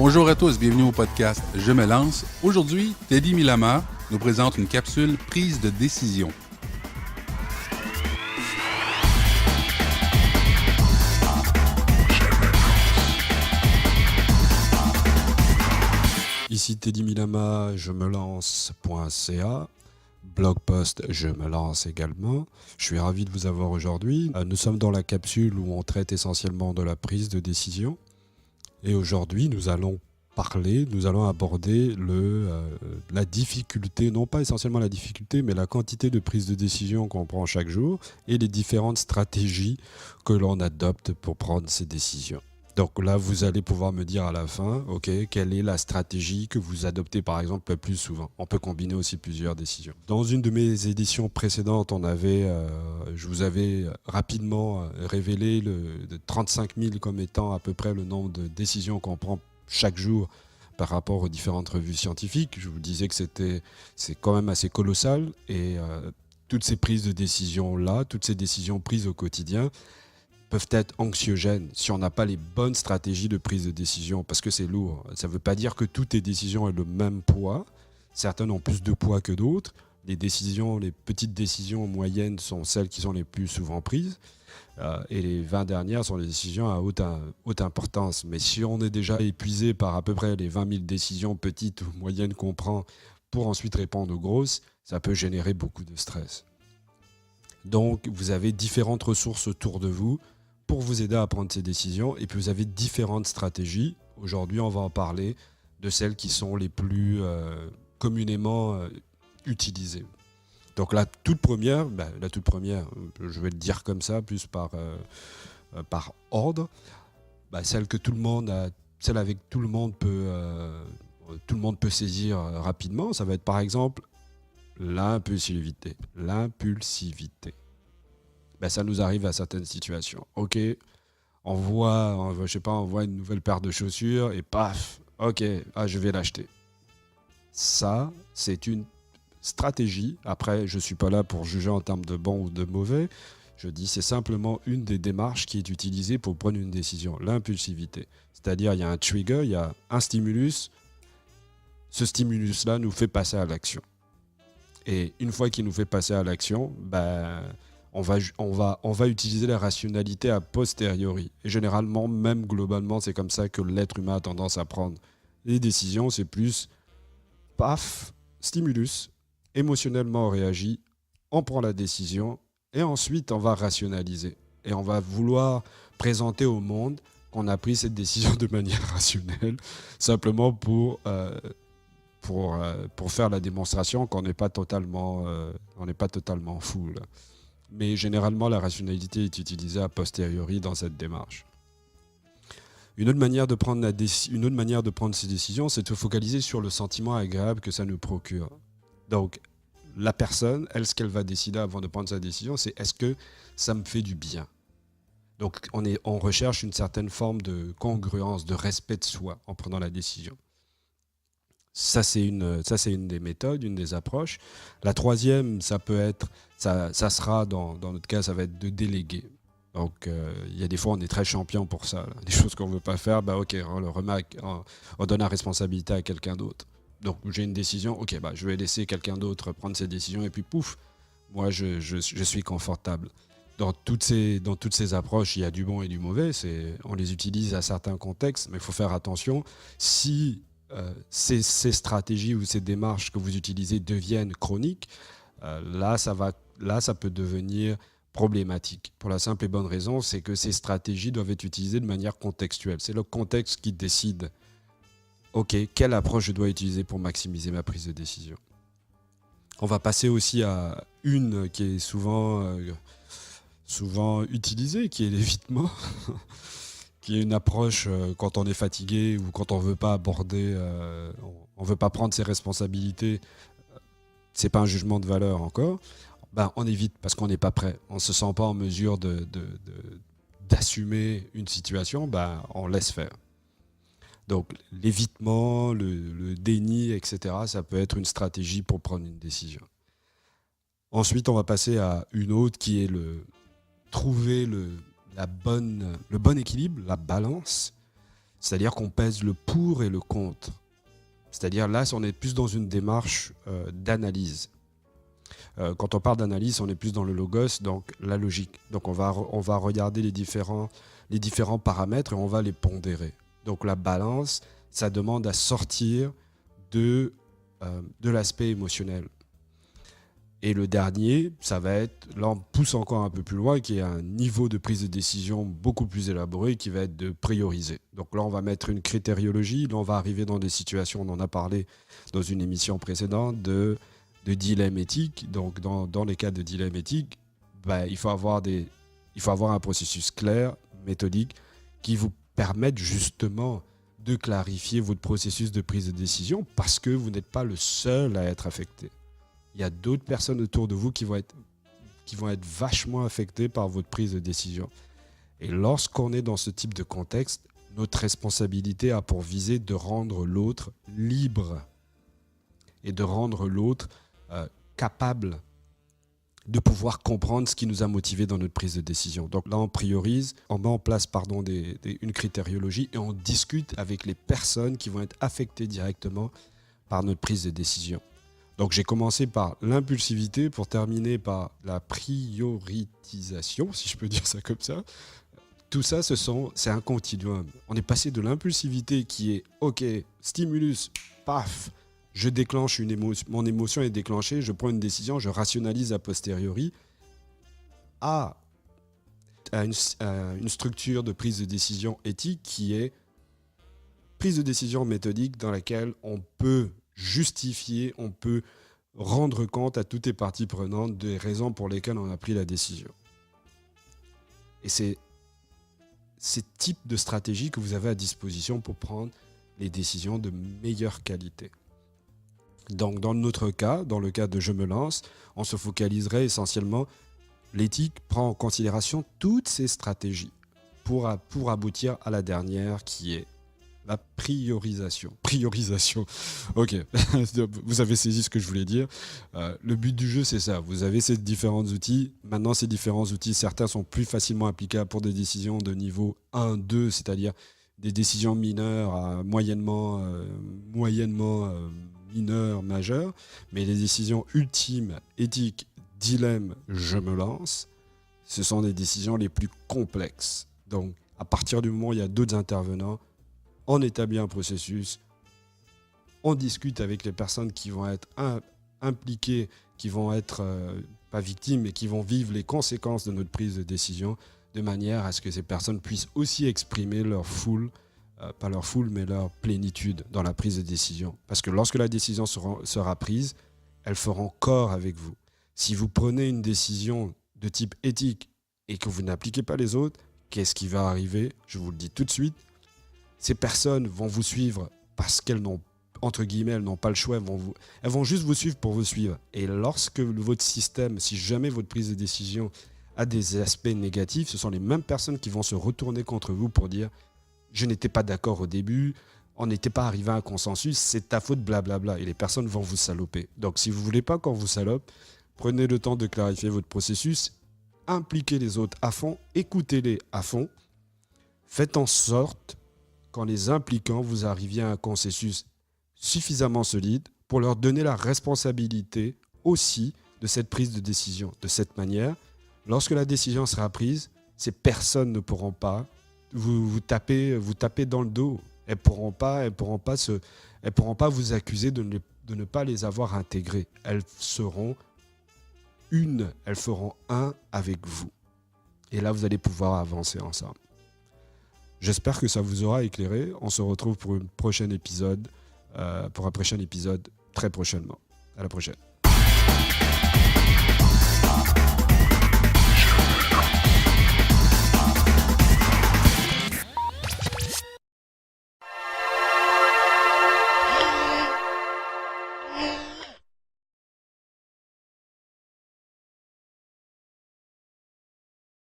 Bonjour à tous, bienvenue au podcast Je me lance. Aujourd'hui, Teddy Milama nous présente une capsule prise de décision. Ici Teddy Milama, je me lance.ca, blog post je me lance également. Je suis ravi de vous avoir aujourd'hui. Nous sommes dans la capsule où on traite essentiellement de la prise de décision. Et aujourd'hui, nous allons aborder la difficulté, non pas essentiellement la difficulté, mais la quantité de prise de décision qu'on prend chaque jour et les différentes stratégies que l'on adopte pour prendre ces décisions. Donc là, vous allez pouvoir me dire à la fin, ok, quelle est la stratégie que vous adoptez par exemple le plus souvent. On peut combiner aussi plusieurs décisions. Dans une de mes éditions précédentes, je vous avais rapidement révélé de 35 000 comme étant à peu près le nombre de décisions qu'on prend chaque jour par rapport aux différentes revues scientifiques. Je vous disais que c'est quand même assez colossal et toutes ces prises de décision-là, toutes ces décisions prises au quotidien, peuvent être anxiogènes si on n'a pas les bonnes stratégies de prise de décision, parce que c'est lourd. Ça ne veut pas dire que toutes les décisions aient le même poids. Certaines ont plus de poids que d'autres. Les petites décisions moyennes sont celles qui sont les plus souvent prises. Et les 20 dernières sont les décisions à haute importance. Mais si on est déjà épuisé par à peu près les 20 000 décisions petites ou moyennes qu'on prend pour ensuite répondre aux grosses, ça peut générer beaucoup de stress. Donc, vous avez différentes ressources autour de vous pour vous aider à prendre ces décisions. Et puis, vous avez différentes stratégies. Aujourd'hui, on va en parler de celles qui sont les plus communément utilisées. Donc, la toute première, je vais le dire comme ça, plus par ordre, celle avec tout le monde peut saisir rapidement. Ça va être par exemple l'impulsivité. Ça nous arrive à certaines situations. Ok, on voit une nouvelle paire de chaussures et paf, ok, je vais l'acheter. Ça, c'est une stratégie. Après, je ne suis pas là pour juger en termes de bon ou de mauvais. Je dis c'est simplement une des démarches qui est utilisée pour prendre une décision. L'impulsivité. C'est-à-dire, il y a un trigger, il y a un stimulus. Ce stimulus-là nous fait passer à l'action. Et une fois qu'il nous fait passer à l'action, on va utiliser la rationalité a posteriori. Et généralement, même globalement, c'est comme ça que l'être humain a tendance à prendre les décisions. C'est plus, paf, stimulus, émotionnellement on réagit, on prend la décision et ensuite on va rationaliser. Et on va vouloir présenter au monde qu'on a pris cette décision de manière rationnelle, simplement pour faire la démonstration qu'on n'est pas totalement fou. Là. Mais généralement, la rationalité est utilisée a posteriori dans cette démarche. Une autre manière de prendre ces décisions, c'est de se focaliser sur le sentiment agréable que ça nous procure. Donc, la personne, ce qu'elle va décider avant de prendre sa décision, c'est est-ce que ça me fait du bien ? Donc, on recherche une certaine forme de congruence, de respect de soi en prenant la décision. Ça, c'est une des méthodes, une des approches. La troisième, ça sera, dans notre cas, ça va être de déléguer. Donc, il y a des fois, on est très champion pour ça. Là. Des choses qu'on ne veut pas faire, on donne la responsabilité à quelqu'un d'autre. Donc, j'ai une décision, je vais laisser quelqu'un d'autre prendre cette décision et puis pouf, moi, je suis confortable. Dans toutes ces approches, il y a du bon et du mauvais. On les utilise à certains contextes, mais il faut faire attention. Si ces stratégies ou ces démarches que vous utilisez deviennent chroniques, là, ça peut devenir problématique. Pour la simple et bonne raison, c'est que ces stratégies doivent être utilisées de manière contextuelle. C'est le contexte qui décide, quelle approche je dois utiliser pour maximiser ma prise de décision. On va passer aussi à une qui est souvent utilisée, qui est l'évitement. Qui est une approche quand on est fatigué ou quand on veut pas on veut pas prendre ses responsabilités, c'est pas un jugement de valeur encore, on évite parce qu'on n'est pas prêt, on se sent pas en mesure d'assumer une situation, on laisse faire. Donc l'évitement, le déni, etc., ça peut être une stratégie pour prendre une décision. Ensuite, on va passer à une autre qui est trouver le bon équilibre, la balance. C'est-à-dire qu'on pèse le pour et le contre. C'est-à-dire là, on est plus dans une démarche d'analyse. Quand on parle d'analyse, on est plus dans le logos, donc la logique. Donc on va regarder les différents paramètres et on va les pondérer. Donc la balance, ça demande à sortir de l'aspect émotionnel. Et le dernier, ça va être, là on pousse encore un peu plus loin, qui est un niveau de prise de décision beaucoup plus élaboré, qui va être de prioriser. Donc là on va mettre une critériologie, là on va arriver dans des situations, on en a parlé dans une émission précédente, de dilemme éthique. Donc dans les cas de dilemme éthique, il faut avoir un processus clair, méthodique, qui vous permette justement de clarifier votre processus de prise de décision, parce que vous n'êtes pas le seul à être affecté. Il y a d'autres personnes autour de vous qui vont être vachement affectées par votre prise de décision. Et lorsqu'on est dans ce type de contexte, notre responsabilité a pour visée de rendre l'autre libre et de rendre l'autre capable de pouvoir comprendre ce qui nous a motivés dans notre prise de décision. Donc là, on priorise, on met en place une critériologie et on discute avec les personnes qui vont être affectées directement par notre prise de décision. Donc j'ai commencé par l'impulsivité pour terminer par la prioritisation, si je peux dire ça comme ça. Tout ça, c'est un continuum. On est passé de l'impulsivité qui est « ok, stimulus, paf », je déclenche mon émotion est déclenchée, je prends une décision, je rationalise a posteriori, à une structure de prise de décision éthique qui est prise de décision méthodique dans laquelle on peut justifier, on peut rendre compte à toutes les parties prenantes des raisons pour lesquelles on a pris la décision. Et c'est ces types de stratégies que vous avez à disposition pour prendre les décisions de meilleure qualité. Donc dans notre cas, dans le cas de Je me lance, on se focaliserait essentiellement, l'éthique prend en considération toutes ces stratégies pour aboutir à la dernière qui est la priorisation. Priorisation, ok, vous avez saisi ce que je voulais dire. Le but du jeu, c'est ça. Vous avez ces différents outils. Maintenant, ces différents outils, certains sont plus facilement applicables pour des décisions de niveau 1, 2, c'est-à-dire des décisions mineures à moyennement mineures, majeures. Mais les décisions ultimes, éthiques, dilemme, je me lance, ce sont des décisions les plus complexes. Donc, à partir du moment où il y a d'autres intervenants, on établit un processus, on discute avec les personnes qui vont être impliquées, qui vont être pas victimes, mais qui vont vivre les conséquences de notre prise de décision, de manière à ce que ces personnes puissent aussi exprimer leur pas leur mais leur plénitude dans la prise de décision. Parce que lorsque la décision sera prise, elle fera corps avec vous. Si vous prenez une décision de type éthique et que vous n'appliquez pas les autres, qu'est-ce qui va arriver? Je vous le dis tout de suite. Ces personnes vont vous suivre parce qu'elles n'ont, entre guillemets, elles n'ont pas le choix. Elles vont juste vous suivre pour vous suivre. Et lorsque votre système, si jamais votre prise de décision a des aspects négatifs, ce sont les mêmes personnes qui vont se retourner contre vous pour dire « je n'étais pas d'accord au début, on n'était pas arrivé à un consensus, c'est ta faute, blablabla ». Et les personnes vont vous saloper. Donc si vous ne voulez pas qu'on vous salope, prenez le temps de clarifier votre processus, impliquez les autres à fond, écoutez-les à fond, faites en sorte qu'en les impliquant, vous arriviez à un consensus suffisamment solide pour leur donner la responsabilité aussi de cette prise de décision. De cette manière, lorsque la décision sera prise, ces personnes ne pourront pas vous taper dans le dos. Elles ne pourront pas vous accuser de ne pas les avoir intégrées. Elles feront un avec vous. Et là, vous allez pouvoir avancer ensemble. J'espère que ça vous aura éclairé. On se retrouve pour un prochain épisode très prochainement. À la prochaine.